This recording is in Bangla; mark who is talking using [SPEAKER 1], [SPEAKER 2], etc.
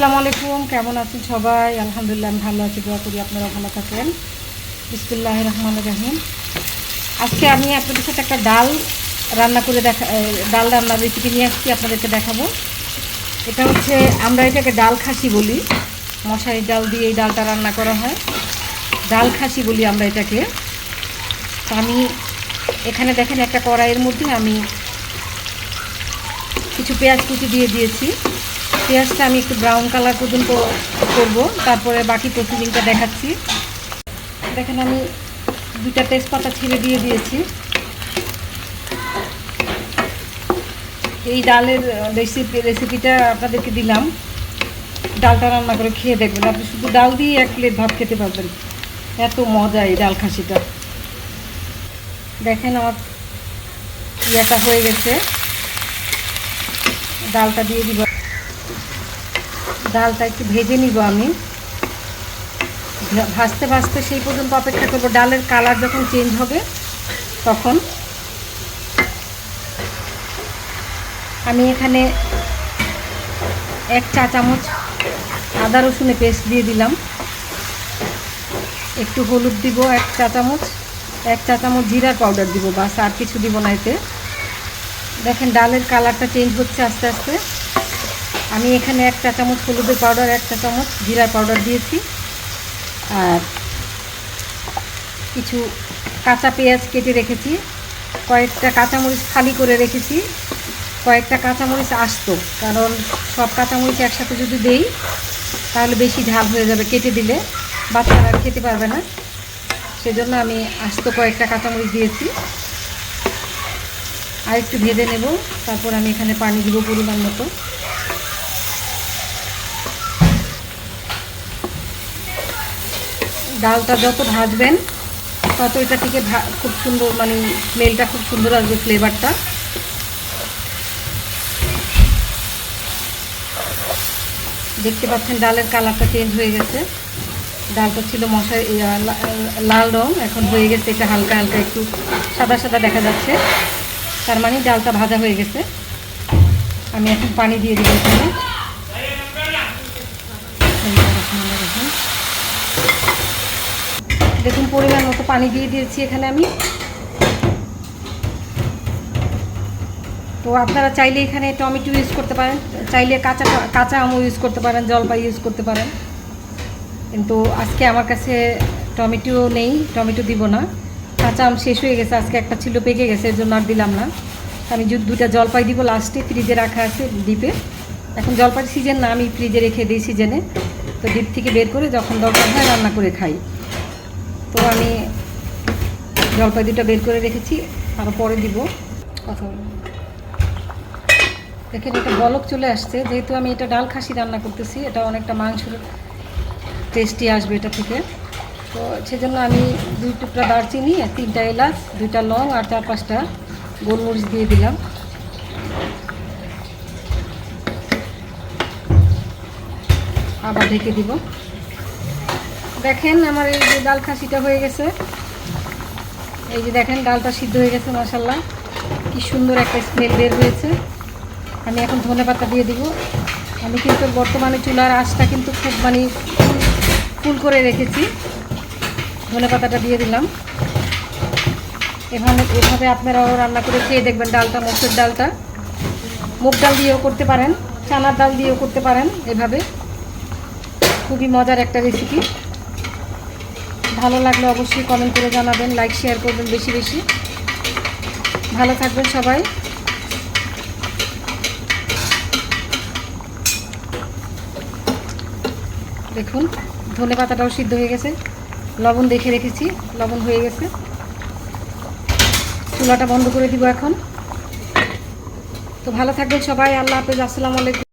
[SPEAKER 1] আসসালামু আলাইকুম, কেমন আছেন সবাই? আলহামদুলিল্লাহ আমি ভালো আছি, দোয়া করি আপনারা ভালো থাকেন। বিসমিল্লাহির রহমানির রহিম। আজকে আমি আপনাদের সাথে একটা ডাল রান্না করে ডাল রান্নার রেসিপি নিয়ে আসছি, আপনাদেরকে দেখাবো। এটা হচ্ছে, আমরা এটাকে ডাল খাসি বলি। মশারির ডাল দিয়ে এই ডালটা রান্না করা হয়, ডাল খাসি বলি আমরা এটাকে। তো আমি এখানে দেখেন একটা কড়াইয়ের মধ্যে আমি কিছু পেঁয়াজ কুচি দিয়ে দিয়েছি। পেঁয়াজটা আমি একটু ব্রাউন কালার পর্যন্ত করব, তারপরে বাকি প্রসেসিংটা দেখাচ্ছি। দেখেন আমি 2টা তেজপাতা ছিঁড়ে দিয়ে দিয়েছি। এই ডালের রেসিপিটা আপনাদেরকে দিলাম, ডালটা রান্না করে খেয়ে দেখবেন, আপনি শুধু ডাল দিয়ে 1 প্লেট ভাত খেতে পারবেন, এত মজা এই ডাল খাসিটা। দেখেন আমার ইয়েটা হয়ে গেছে, ডালটা দিয়ে দিব। ডালটা একটু ভেজে নিব, আমি ভাজতে ভাজতে সেই পর্যন্ত অপেক্ষা করব। ডালের কালার যখন চেঞ্জ হবে তখন আমি এখানে 1 চা চামচ আদা রসুনের পেস্ট দিয়ে দিলাম। একটু হলুদ দিব 1 চা চামচ, 1 চা চামচ জিরার পাউডার দিব, বাস আর কিছু দিব না এতে। দেখেন ডালের কালারটা চেঞ্জ হচ্ছে আস্তে আস্তে। আমি এখানে 1 চা চামচ হলুদের পাউডার, 1 চা চামচ জিরার পাউডার দিয়েছি, আর কিছু কাঁচা পেঁয়াজ কেটে রেখেছি, কয়েকটা কাঁচামরিচ ফালি করে রেখেছি, কয়েকটা কাঁচামরিচ আস্ত, কারণ সব কাঁচামরিচ একসাথে যদি দেই তাহলে বেশি ঝাল হয়ে যাবে, কেটে দিলে বাচ্চারা খেতে পারবে না, সেজন্য আমি আস্ত কয়েকটা কাঁচামরিচ দিয়েছি। আর একটু ভেজে নেব, তারপর আমি এখানে পানি দিব পরিমাণ মতো। ডালটা যত ভাজবেন তত এটা থেকে খুব সুন্দর, মানে স্মেলটা খুব সুন্দর আসবে, ফ্লেভারটা। দেখতে পাচ্ছেন ডালের কালারটা চেঞ্জ হয়ে গেছে। ডালটা ছিল লাল রং, এখন হয়ে গেছে এটা হালকা হালকা একটু সাদা সাদা দেখা যাচ্ছে, তার মানে ডালটা ভাজা হয়ে গেছে। আমি এখন পানি দিয়ে দিব এখানে। দেখুন পরিমাণ মতো পানি দিয়ে দিয়েছি এখানে আমি। তো আপনারা চাইলে এখানে টমেটো ইউজ করতে পারেন, চাইলে কাঁচা আমও ইউজ করতে পারেন, জলপাই ইউজ করতে পারেন, কিন্তু আজকে আমার কাছে টমেটো নেই, টমেটো দিব না। কাঁচা আম শেষ হয়ে গেছে, আজকে একটা ছিল পেকে গেছে, এর জন্য আর দিলাম না। আমি 2টা জলপাই দিব লাস্টে, ফ্রিজে রাখা আছে ডিপে। এখন জলপাইয়ের সিজন না, আমি ফ্রিজে রেখে দিই সিজনে, তো ডিপ থেকে বের করে যখন দরকার হয় রান্না করে খাই। তো আমি জলপাই 2টা বের করে রেখেছি, আরও পরে দিব। কথা দেখেন এটা বলক চলে আসছে, যেহেতু আমি এটা ডাল খাসি রান্না করতেছি, এটা অনেকটা মাংসের টেস্টি আসবে এটা থেকে। তো সেজন্য আমি 2 টুকরা দারচিনি, 3টা এলাচ, 2টা লং আর 4-5টা গোলমরিচ দিয়ে দিলাম। আবার ঢেকে দিব। দেখেন আমার এই যে ডাল খাসিটা হয়ে গেছে, এই যে দেখেন ডালটা সিদ্ধ হয়ে গেছে, মাশাআল্লাহ কি সুন্দর একটা স্মেল বের হয়েছে। আমি এখন ধনেপাতা দিয়ে দিব। আমি কিন্তু বর্তমানে চুলার আঁচটা কিন্তু খুব ফুল করে রেখেছি। ধনেপাতাটা দিয়ে দিলাম। এভাবে আপনারাও রান্না করে খেয়ে দেখবেন ডালটা। মুগের ডালটা মুগ ডাল দিয়েও করতে পারেন, চানার ডাল দিয়েও করতে পারেন, এভাবে খুবই মজার একটা রেসিপি। ভালো লাগলে অবশ্যই কমেন্ট করে জানাবেন, লাইক শেয়ার করবেন বেশি বেশি। ভালো থাকবেন সবাই। দেখুন ধনেপাতাটাও সিদ্ধ হয়ে গেছে, লবণ দেখে রেখেছি, লবণ হয়ে গেছে। চুলাটা বন্ধ করে দিব এখন। তো ভালো থাকবেন সবাই, আল্লাহ হাফেজ, আসসালামু আলাইকুম।